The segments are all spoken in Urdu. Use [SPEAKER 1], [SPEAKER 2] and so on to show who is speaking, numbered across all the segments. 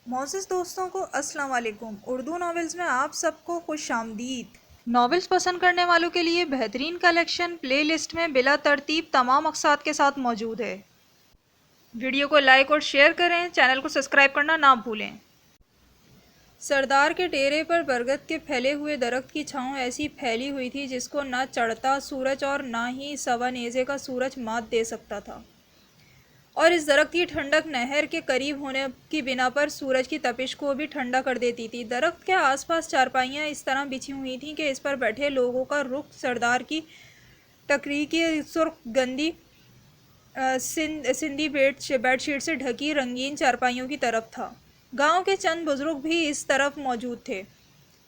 [SPEAKER 1] معزز دوستوں کو السلام علیکم۔ اردو ناولز میں آپ سب کو خوش آمدید۔ ناولز پسند کرنے والوں کے لیے بہترین کلیکشن پلے لسٹ میں بلا ترتیب تمام اقساط کے ساتھ موجود ہے۔ ویڈیو کو لائک اور شیئر کریں، چینل کو سبسکرائب کرنا نہ بھولیں۔ سردار کے ڈیرے پر برگد کے پھیلے ہوئے درخت کی چھاؤں ایسی پھیلی ہوئی تھی جس کو نہ چڑھتا سورج اور نہ ہی سوا نیزے کا سورج مات دے سکتا تھا، اور اس درخت کی ٹھنڈک نہر کے قریب ہونے کی بنا پر سورج کی تپش کو بھی ٹھنڈا کر دیتی تھی۔ درخت کے آس پاس چارپائیاں اس طرح بچھی ہوئی تھیں کہ اس پر بیٹھے لوگوں کا رخ سردار کی ٹکری کی سرخ گندی سندھی بیڈ شیٹ سے ڈھکی رنگین چارپائیوں کی طرف تھا۔ گاؤں کے چند بزرگ بھی اس طرف موجود تھے۔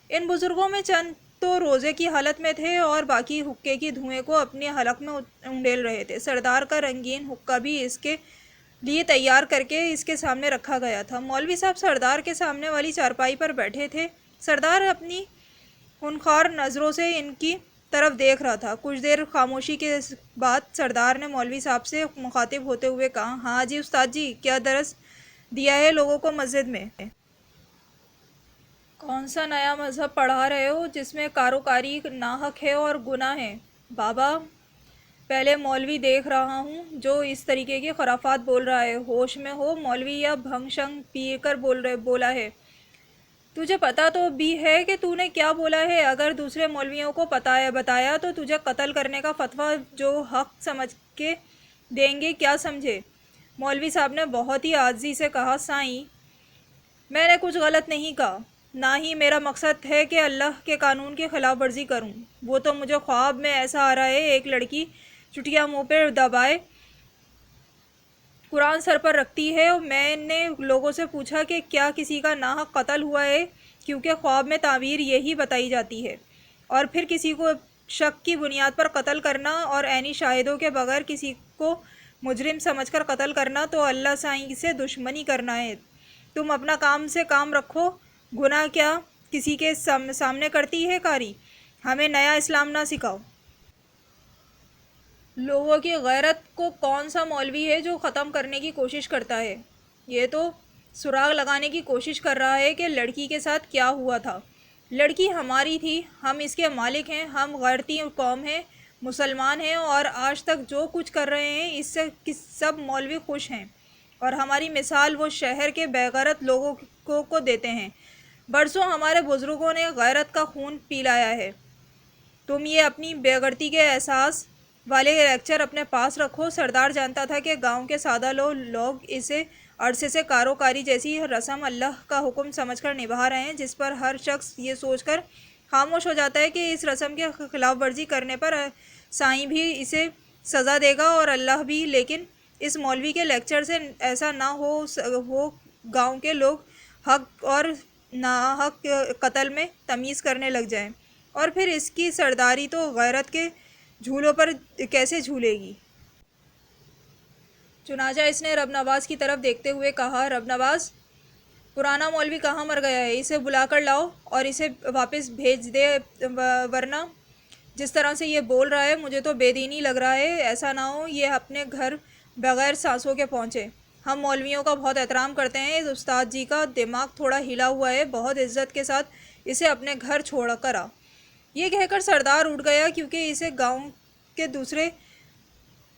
[SPEAKER 1] ان بزرگوں میں چند تو روزے کی حالت میں تھے اور باقی حقے کی دھوئیں کو اپنے حلق میں انڈیل رہے تھے۔ سردار کا رنگین حقہ بھی اس کے لیے تیار کر کے اس کے سامنے رکھا گیا تھا۔ مولوی صاحب سردار کے سامنے والی چارپائی پر بیٹھے تھے۔ سردار اپنی خونخوار نظروں سے ان کی طرف دیکھ رہا تھا۔ کچھ دیر خاموشی کے بعد سردار نے مولوی صاحب سے مخاطب ہوتے ہوئے کہا، ہاں جی استاد جی، کیا درس دیا ہے لوگوں کو مسجد میں؟ کون سا نیا مذہب پڑھا رہے ہو جس میں کاروکاری ناحق ہے اور گناہ ہے؟ بابا، پہلے مولوی دیکھ رہا ہوں جو اس طریقے کی خرافات بول رہا ہے۔ ہوش میں ہو مولوی یا بھنگ شنگ پی کر بولا ہے؟ تجھے پتا تو بھی ہے کہ تو نے کیا بولا ہے؟ اگر دوسرے مولویوں کو بتایا تو تجھے قتل کرنے کا فتویٰ جو حق سمجھ کے دیں گے، کیا سمجھے؟ مولوی صاحب نے بہت ہی عاجزی سے کہا، سائیں، میں نے کچھ غلط نہیں کہا، نہ ہی میرا مقصد ہے کہ اللہ کے قانون کی خلاف ورزی کروں۔ وہ تو مجھے خواب میں ایسا آ رہا ہے، ایک لڑکی چٹیا منہ پہ دبائے قرآن سر پر رکھتی ہے۔ میں نے لوگوں سے پوچھا کہ کیا کسی کا ناحق قتل ہوا ہے، کیونکہ خواب میں تعبیر یہی بتائی جاتی ہے، اور پھر کسی کو شک کی بنیاد پر قتل کرنا اور عینی شاہدوں کے بغیر کسی کو مجرم سمجھ کر قتل کرنا تو اللہ سائیں سے دشمنی کرنا ہے۔ تم اپنا کام سے کام رکھو۔ گناہ کیا کسی کے سامنے کرتی ہے کاری؟ ہمیں نیا اسلام نہ سکھاؤ۔ لوگوں کی غیرت کو کون سا مولوی ہے جو ختم کرنے کی کوشش کرتا ہے؟ یہ تو سراغ لگانے کی کوشش کر رہا ہے کہ لڑکی کے ساتھ کیا ہوا تھا۔ لڑکی ہماری تھی، ہم اس کے مالک ہیں، ہم غیرتی قوم ہیں، مسلمان ہیں، اور آج تک جو کچھ کر رہے ہیں اس سے سب مولوی خوش ہیں، اور ہماری مثال وہ شہر کے بے غیرت لوگوں کو دیتے ہیں۔ برسوں ہمارے بزرگوں نے غیرت کا خون پلایا ہے۔ تم یہ اپنی بے غیرتی کے احساس والے لیکچر اپنے پاس رکھو۔ سردار جانتا تھا کہ گاؤں کے سادہ لوگ اسے عرصے سے کاروکاری جیسی رسم اللہ کا حکم سمجھ کر نبھا رہے ہیں، جس پر ہر شخص یہ سوچ کر خاموش ہو جاتا ہے کہ اس رسم کی خلاف ورزی کرنے پر سائیں بھی اسے سزا دے گا اور اللہ بھی۔ لیکن اس مولوی کے لیکچر سے ایسا نہ ہو گاؤں کے لوگ حق اور ناحق قتل میں تمیز کرنے لگ جائیں، اور پھر اس کی سرداری تو غیرت کے جھولوں پر کیسے جھولے گی؟ چنانچہ اس نے رب نواز کی طرف دیکھتے ہوئے کہا، رب نواز، پرانا مولوی کہاں مر گیا ہے؟ اسے بلا کر لاؤ اور اسے واپس بھیج دے، ورنہ جس طرح سے یہ بول رہا ہے مجھے تو بے دینی لگ رہا ہے۔ ایسا نہ ہو یہ اپنے گھر بغیر سانسوں کے پہنچے۔ ہم مولویوں کا بہت احترام کرتے ہیں، اس استاد جی کا دماغ تھوڑا ہلا ہوا ہے، بہت عزت کے ساتھ اسے اپنے گھر چھوڑ کر آ۔ یہ کہہ کر سردار اٹھ گیا کیونکہ اسے گاؤں کے دوسرے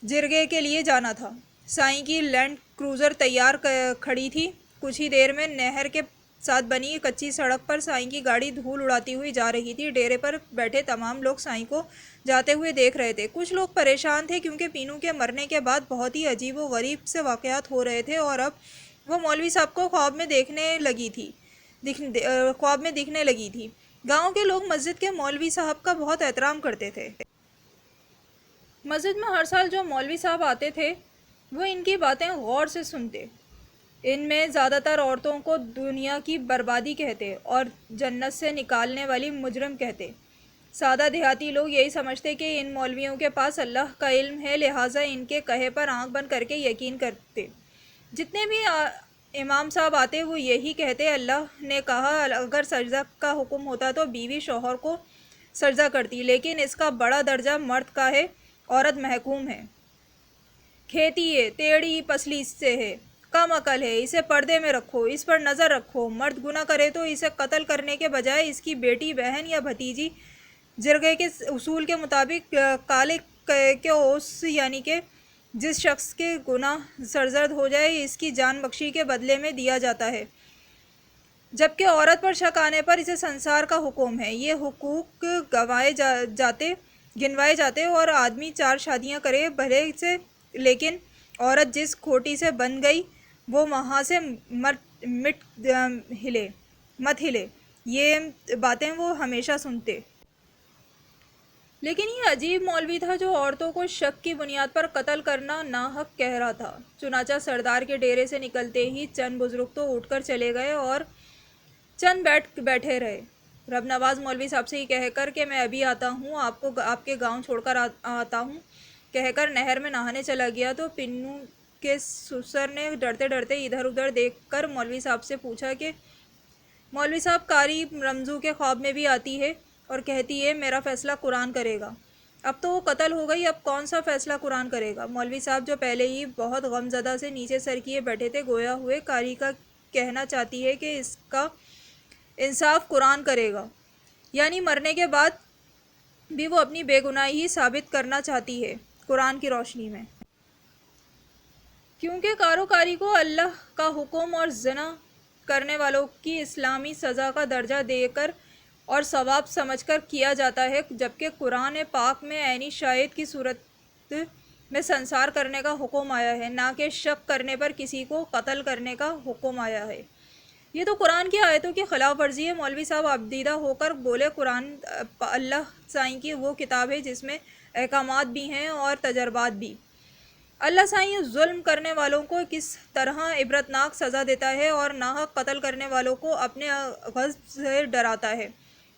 [SPEAKER 1] جرگے کے لیے جانا تھا۔ سائیں کی لینڈ کروزر تیار کھڑی تھی۔ کچھ ہی دیر میں نہر کے ساتھ بنی کچی سڑک پر سائیں کی گاڑی دھول اڑاتی ہوئی جا رہی تھی۔ ڈیرے پر بیٹھے تمام لوگ سائیں کو جاتے ہوئے دیکھ رہے تھے۔ کچھ لوگ پریشان تھے کیونکہ پینو کے مرنے کے بعد بہت ہی عجیب و غریب سے واقعات ہو رہے تھے، اور اب وہ مولوی صاحب کو خواب میں دکھنے لگی تھی۔ گاؤں کے لوگ مسجد کے مولوی صاحب کا بہت احترام کرتے تھے۔ مسجد میں ہر سال جو مولوی صاحب آتے تھے وہ ان کی باتیں غور سے سنتے۔ ان میں زیادہ تر عورتوں کو دنیا کی بربادی کہتے اور جنت سے نکالنے والی مجرم کہتے۔ سادہ دیہاتی لوگ یہی سمجھتے کہ ان مولویوں کے پاس اللہ کا علم ہے، لہٰذا ان کے کہے پر آنکھ بند کر کے یقین کرتے۔ جتنے بھی امام صاحب آتے وہ یہی کہتے، اللہ نے کہا اگر سجدہ کا حکم ہوتا تو بیوی شوہر کو سجدہ کرتی، لیکن اس کا بڑا درجہ مرد کا ہے، عورت محکوم ہے، کھیتی ہے، ٹیڑھی پسلی سے ہے، کم عقل ہے، اسے پردے میں رکھو، اس پر نظر رکھو۔ مرد گناہ کرے تو اسے قتل کرنے کے بجائے اس کی بیٹی، بہن یا بھتیجی جرگے کے اصول کے مطابق کالے کے اوس یعنی کہ جس شخص کے گناہ سرزد ہو جائے اس کی جان بخشی کے بدلے میں دیا جاتا ہے، جبکہ عورت پر شک آنے پر اسے سنسار کا حکم ہے۔ یہ حقوق گنوائے جاتے اور آدمی 4 شادیاں کرے بھلے سے، لیکن عورت جس کھوٹی سے بن گئی وہ وہاں سے مت ہلے۔ یہ باتیں وہ ہمیشہ سنتے۔ لیکن یہ عجیب مولوی تھا جو عورتوں کو شک کی بنیاد پر قتل کرنا ناحق کہہ رہا تھا۔ چنانچہ سردار کے ڈیرے سے نکلتے ہی چند بزرگ تو اٹھ کر چلے گئے اور چند بیٹھے رہے۔ رب نواز مولوی صاحب سے ہی کہہ کر کہ میں ابھی آتا ہوں، آپ کے گاؤں چھوڑ کر آتا ہوں کہہ کر نہر میں نہانے چلا گیا تو پینو کے سسر نے ڈرتے ڈرتے ادھر ادھر دیکھ کر مولوی صاحب سے پوچھا کہ مولوی صاحب، قاری رمزو کے خواب میں بھی آتی ہے اور کہتی ہے میرا فیصلہ قرآن کرے گا۔ اب تو وہ قتل ہو گئی، اب کون سا فیصلہ قرآن کرے گا؟ مولوی صاحب جو پہلے ہی بہت غم زدہ سے نیچے سر کیے بیٹھے تھے، گویا ہوئے قاری کا کہنا چاہتی ہے کہ اس کا انصاف قرآن کرے گا، یعنی مرنے کے بعد بھی وہ اپنی بے گناہی ثابت کرنا چاہتی ہے قرآن کی روشنی میں۔ کیونکہ کاروکاری کو اللہ کا حکم اور زنا کرنے والوں کی اسلامی سزا کا درجہ دے کر اور ثواب سمجھ کر کیا جاتا ہے، جبکہ قرآن پاک میں عینی شاہد کی صورت میں سنسار کرنے کا حکم آیا ہے، نہ کہ شک کرنے پر کسی کو قتل کرنے کا حکم آیا ہے۔ یہ تو قرآن کی آیتوں کی خلاف ورزی ہے۔ مولوی صاحب ابدیدہ ہو کر بولے، قرآن اللہ سائیں کی وہ کتاب ہے جس میں احکامات بھی ہیں اور تجربات بھی۔ اللہ سائیں ظلم کرنے والوں کو کس طرح عبرتناک سزا دیتا ہے اور ناحق قتل کرنے والوں کو اپنے غضب سے ڈراتا ہے۔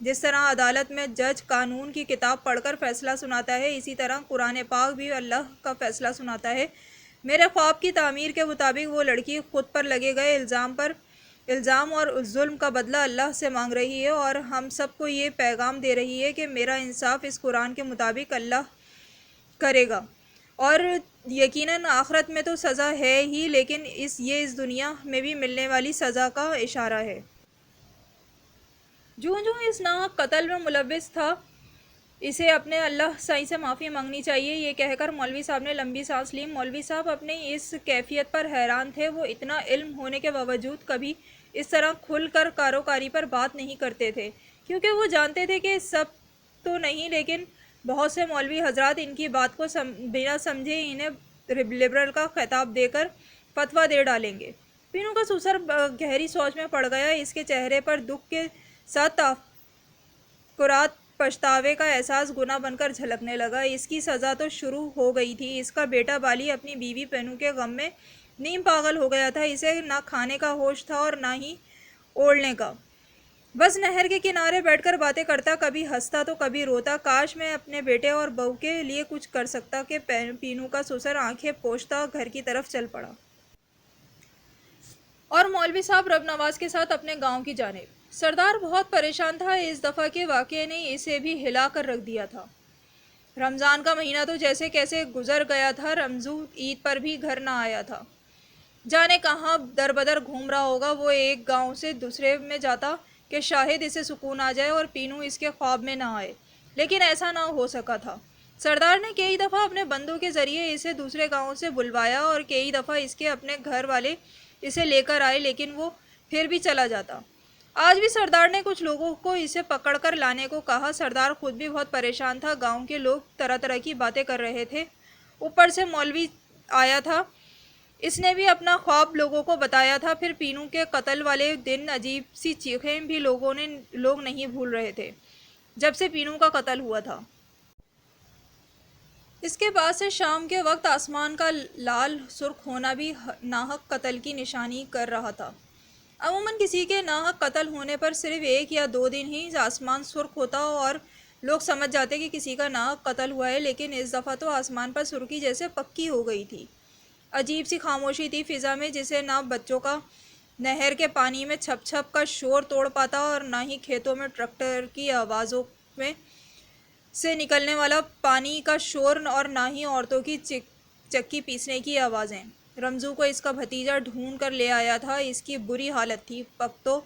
[SPEAKER 1] جس طرح عدالت میں جج قانون کی کتاب پڑھ کر فیصلہ سناتا ہے، اسی طرح قرآن پاک بھی اللہ کا فیصلہ سناتا ہے۔ میرے خواب کی تعمیر کے مطابق وہ لڑکی خود پر لگے گئے الزام اور ظلم کا بدلہ اللہ سے مانگ رہی ہے اور ہم سب کو یہ پیغام دے رہی ہے کہ میرا انصاف اس قرآن کے مطابق اللہ کرے گا، اور یقیناً آخرت میں تو سزا ہے ہی، لیکن یہ اس دنیا میں بھی ملنے والی سزا کا اشارہ ہے۔ جو اس ناحق قتل میں ملوث تھا اسے اپنے اللہ سائیں سے معافی مانگنی چاہیے۔ یہ کہہ کر مولوی صاحب نے لمبی سانس لی۔ مولوی صاحب اپنے اس کیفیت پر حیران تھے۔ وہ اتنا علم ہونے کے باوجود کبھی اس طرح کھل کر کاروکاری پر بات نہیں کرتے تھے، کیونکہ وہ جانتے تھے کہ سب تو نہیں لیکن بہت سے مولوی حضرات ان کی بات کو بنا سمجھے انہیں لبرل کا خطاب دے کر فتویٰ دے ڈالیں گے۔ پینو کا سسر گہری سوچ میں پڑ گیا۔ اس کے چہرے پر دکھ کے ساتھ تفکرات، پچھتاوے کا احساس گناہ بن کر جھلکنے لگا۔ اس کی سزا تو شروع ہو گئی تھی۔ اس کا بیٹا بالی اپنی بیوی پینو کے غم میں نیم پاگل ہو گیا تھا۔ اسے نہ کھانے کا ہوش تھا اور نہ ہی اوڑھنے کا۔ بس نہر کے کنارے بیٹھ کر باتیں کرتا، کبھی ہنستا تو کبھی روتا۔ کاش میں اپنے بیٹے اور بہو کے لیے کچھ کر سکتا کہ پینو کا سسر آنکھیں پوچھتا گھر کی طرف چل پڑا۔ اور مولوی صاحب رب نواز کے ساتھ اپنے گاؤں کی جانب۔ سردار بہت پریشان تھا۔ اس دفعہ کے واقعے نے اسے بھی ہلا کر رکھ دیا تھا۔ رمضان کا مہینہ تو جیسے کیسے گزر گیا تھا۔ رمضو عید پر بھی گھر نہ آیا تھا، جانے کہاں در بدر گھوم رہا ہوگا۔ وہ ایک گاؤں سے دوسرے میں جاتا کہ شاید اسے سکون آ جائے اور پینو اس کے خواب میں نہ آئے، لیکن ایسا نہ ہو سکا تھا۔ سردار نے کئی دفعہ اپنے بندوں کے ذریعے اسے دوسرے گاؤں سے بلوایا اور کئی دفعہ اس کے اپنے گھر والے اسے لے کر آئے، لیکن وہ پھر بھی چلا جاتا۔ آج بھی سردار نے کچھ لوگوں کو اسے پکڑ کر لانے کو کہا۔ سردار خود بھی بہت پریشان تھا۔ گاؤں کے لوگ طرح طرح کی باتیں کر رہے تھے، اوپر سے مولوی آیا تھا، اس نے بھی اپنا خواب لوگوں کو بتایا تھا۔ پھر پینو کے قتل والے دن عجیب سی چیخیں بھی لوگ نہیں بھول رہے تھے جب سے پینو کا قتل ہوا تھا۔ اس کے بعد سے شام کے وقت آسمان کا لال سرخ ہونا بھی ناحق قتل کی نشانی کر رہا تھا۔ عموماً کسی کے ناحق قتل ہونے پر صرف 1 یا 2 دن ہی آسمان سرخ ہوتا اور لوگ سمجھ جاتے کہ کسی کا ناحق قتل ہوا ہے، لیکن اس دفعہ تو آسمان پر سرخی جیسے پکی ہو گئی تھی۔ عجیب سی خاموشی تھی فضا میں، جسے نہ بچوں کا نہر کے پانی میں چھپ چھپ کا شور توڑ پاتا اور نہ ہی کھیتوں میں ٹریکٹر کی آوازوں میں سے نکلنے والا پانی کا شور اور نہ ہی عورتوں کی چکی پیسنے کی آوازیں۔ رمزو کو اس کا بھتیجا ڈھونڈ کر لے آیا تھا۔ اس کی بری حالت تھی، پگ تو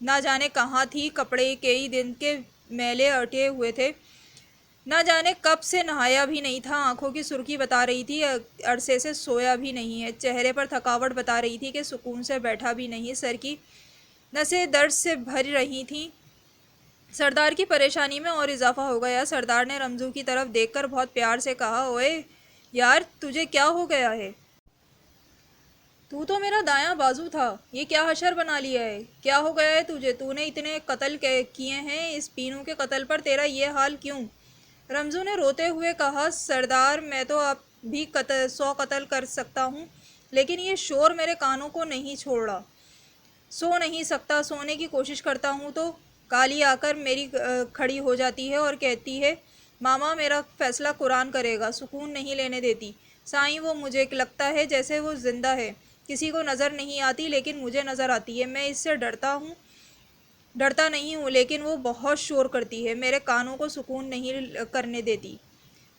[SPEAKER 1] نہ جانے کہاں تھی، کپڑے کئی دن کے میلے اٹے ہوئے تھے، نہ جانے کب سے نہایا بھی نہیں تھا، آنکھوں کی سرخی بتا رہی تھی عرصے سے سویا بھی نہیں ہے، چہرے پر تھکاوٹ بتا رہی تھی کہ سکون سے بیٹھا بھی نہیں، سر کی نسیں درد سے بھر رہی تھیں۔ سردار کی پریشانی میں اور اضافہ ہو گیا۔ سردار نے رمزو کی طرف دیکھ کر بہت پیار سے کہا، اوئے یار، تجھے کیا ہو گیا ہے؟ تو میرا دایاں بازو تھا، یہ کیا حشر بنا لیا ہے؟ کیا ہو گیا ہے تجھے؟ تو نے اتنے قتل کیے ہیں، اس پینو کے قتل پر تیرا یہ حال کیوں؟ رمزو نے روتے ہوئے کہا، سردار، میں تو اب بھی 100 قتل کر سکتا ہوں، لیکن یہ شور میرے کانوں کو نہیں چھوڑا، سو نہیں سکتا، سونے کی کوشش کرتا ہوں تو کالی آ کر میری کھڑی ہو جاتی ہے اور کہتی ہے، ماما میرا فیصلہ قرآن کرے گا، سکون نہیں لینے دیتی۔ سائیں، وہ مجھے لگتا ہے جیسے وہ زندہ ہے، کسی کو نظر نہیں آتی لیکن مجھے نظر آتی ہے، میں اس سے ڈرتا نہیں ہوں، لیکن وہ بہت شور کرتی ہے، میرے کانوں کو سکون نہیں کرنے دیتی۔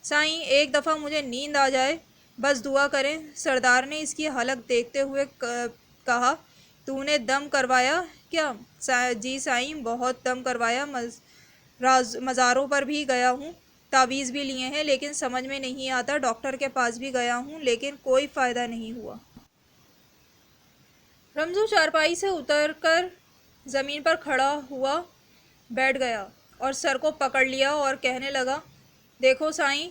[SPEAKER 1] سائیں، ایک دفعہ مجھے نیند آ جائے، بس دعا کریں۔ سردار نے اس کی حالت دیکھتے ہوئے کہا، تو نے دم کروایا کیا؟ جی سائیں، بہت دم کروایا، مزاروں پر بھی گیا ہوں، تعویذ بھی لیے ہیں، لیکن سمجھ میں نہیں آتا، ڈاکٹر کے پاس بھی گیا ہوں، لیکن کوئی فائدہ نہیں ہوا۔ رمزو چارپائی سے اتر کر زمین پر کھڑا ہوا بیٹھ گیا اور سر کو پکڑ لیا اور کہنے لگا، دیکھو سائیں،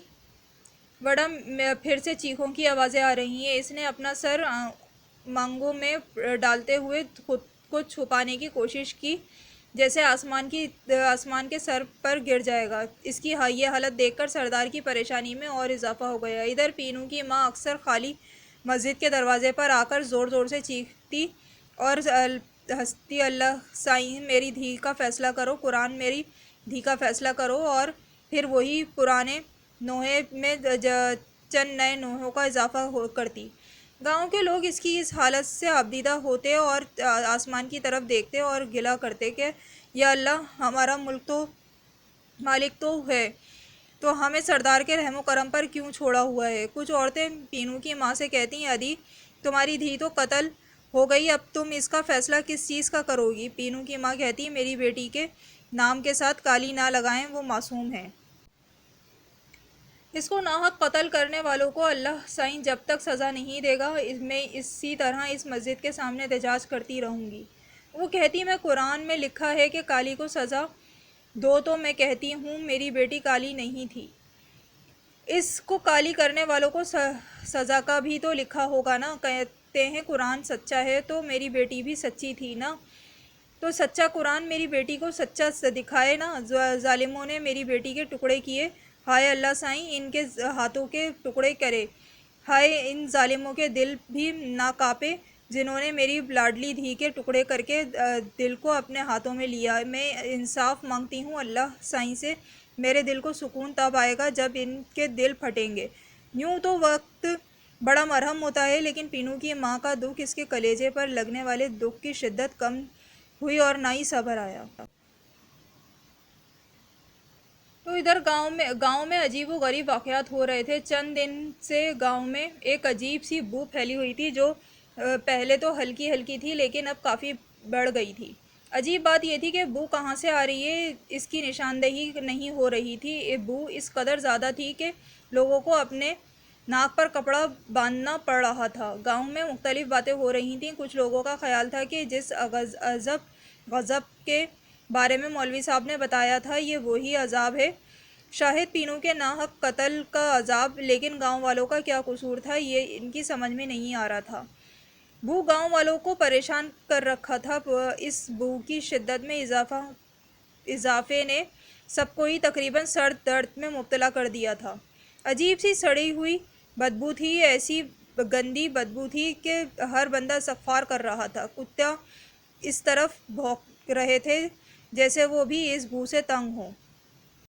[SPEAKER 1] وڈم پھر سے چیخوں کی آوازیں آ رہی ہیں۔ اس نے اپنا سر مانگوں میں ڈالتے ہوئے خود کو چھپانے کی کوشش کی، جیسے آسمان کے سر پر گر جائے گا۔ اس کی یہ حالت دیکھ کر سردار کی پریشانی میں اور اضافہ ہو گیا۔ ادھر پینو کی ماں اکثر خالی مسجد کے دروازے پر آ کر زور زور سے چیختی اور ہنستی، اللہ سائیں، میری دھی کا فیصلہ کرو، قرآن میری دھی کا فیصلہ کرو، اور پھر وہی پرانے نوحے میں چند نئے نوحوں کا اضافہ کرتی۔ گاؤں کے لوگ اس کی اس حالت سے آبدیدہ ہوتے اور آسمان کی طرف دیکھتے اور گلہ کرتے کہ یا اللہ، ہمارا مالک تو ہے، تو ہمیں سردار کے رحم و کرم پر کیوں چھوڑا ہوا ہے؟ کچھ عورتیں پینو کی ماں سے کہتی، ادی، تمہاری دھی تو قتل ہو گئی، اب تم اس کا فیصلہ کس چیز کا کرو گی؟ پینو کی ماں کہتی، میری بیٹی کے نام کے ساتھ کالی نہ لگائیں، وہ معصوم ہے، اس کو ناحق قتل کرنے والوں کو اللہ سائیں جب تک سزا نہیں دے گا، میں اسی طرح اس مسجد کے سامنے احتجاج کرتی رہوں گی۔ وہ کہتی، میں قرآن میں لکھا ہے کہ کالی کو سزا دو، تو میں کہتی ہوں میری بیٹی کالی نہیں تھی، اس کو کالی کرنے والوں کو سزا کا بھی تو لکھا ہوگا نا؟ کہتے ہیں قرآن سچا ہے، تو میری بیٹی بھی سچی تھی نا؟ تو سچا قرآن میری بیٹی کو سچا دکھائے نا؟ ظالموں نے میری بیٹی کے ٹکڑے کیے، ہائے اللہ سائیں، ان کے ہاتھوں کے ٹکڑے کرے، ہائے ان ظالموں کے دل بھی نہ کانپے جنہوں نے میری لاڈلی دھی کے ٹکڑے کر کے دل کو اپنے ہاتھوں میں لیا۔ میں انصاف مانگتی ہوں اللہ سائیں سے، میرے دل کو سکون تب آئے گا جب ان کے دل پھٹیں گے۔ یوں تو وقت بڑا مرہم ہوتا ہے، لیکن پینو کی ماں کا دکھ، اس کے کلیجے پر لگنے والے دکھ کی شدت کم ہوئی اور نہ ہی صبر آیا۔ تو ادھر گاؤں میں عجیب و غریب واقعات ہو رہے تھے۔ چند دن سے گاؤں میں ایک عجیب سی بو پھیلی ہوئی تھی، جو پہلے تو ہلکی ہلکی تھی لیکن اب کافی بڑھ گئی تھی۔ عجیب بات یہ تھی کہ بو کہاں سے آ رہی ہے، اس کی نشاندہی نہیں ہو رہی تھی۔ یہ بو اس قدر زیادہ تھی کہ لوگوں کو اپنے ناک پر کپڑا باندھنا پڑ رہا تھا۔ گاؤں میں مختلف باتیں ہو رہی تھیں۔ کچھ لوگوں کا خیال تھا کہ جس غضب کے بارے میں مولوی صاحب نے بتایا تھا، یہ وہی عذاب ہے، شاہد پینو کے ناحق قتل کا عذاب۔ لیکن گاؤں والوں کا کیا قصور تھا، یہ ان کی سمجھ میں نہیں آ رہا تھا۔ بو گاؤں والوں کو پریشان کر رکھا تھا۔ اس بو کی شدت میں اضافے نے سب کو ہی تقریباً سر درد میں مبتلا کر دیا تھا۔ عجیب سی سڑی ہوئی بدبو تھی، ایسی گندی بدبو تھی کہ ہر بندہ استغفار کر رہا تھا۔ کتے اس طرف بھونک رہے تھے جیسے وہ بھی اس بو سے تنگ ہوں۔